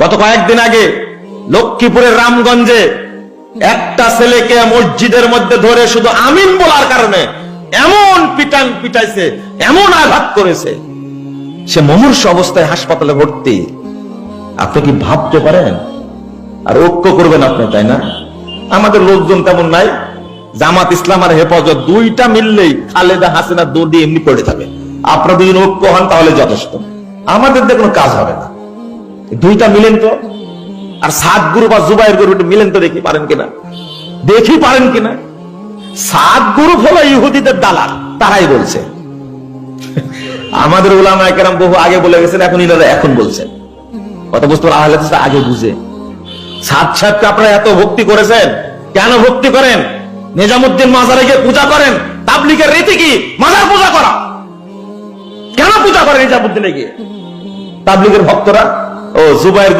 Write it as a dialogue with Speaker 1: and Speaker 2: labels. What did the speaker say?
Speaker 1: গত কয়েকদিন আগে লক্ষ্মীপুরের রামগঞ্জে একটা ছেলেকে মসজিদের মধ্যে ধরে শুধু আমিন বলার কারণে এমন পিটান পিটাইছে, এমন আঘাত করেছে, সে মুমূর্ষু অবস্থায় হাসপাতালে ভর্তি। আপনি কি ভাবতে পারেন? আর ঐক্য করবেন আপনি, তাই না? আমাদের লোকজন তেমন নাই। জামাত ইসলাম আর হেফাজত দুইটা মিললেই খালেদা হাসিনা দৌড় এমনি পড়ে যাবে। আপনারা দুজন ঐক্য হন তাহলে যথেষ্ট, আমাদের দিয়ে কোনো কাজ হবে না। দুইটা মিলেন তো, আর সাত গুরু বা জুবাইর গুরু মিলেন তো, দেখি পারেন কিনা, দেখি পারেন কিনা। সাত গুরু হলো ইহুদিদের দালাল, তারাই বলছে। আমাদের উলামায়ে কেরাম বহু আগে বলে গেছেন, এখন ইনারা এখন বলছেন। কথা বুঝতে পারেন? আহলে হাদিসরা আগে বুঝে। সাত সাহেবকে আপনারা এত ভক্তি করেছেন, কেন ভক্তি করেন? নিজামুদ্দিন মাজারে গিয়ে পূজা করেন। তাবলীগের রীতি কি মাজার পূজা করা? কেন পূজা করে নিজামুদ্দিনে গিয়ে তাবলীগের ভক্তরা? ও জুবাইর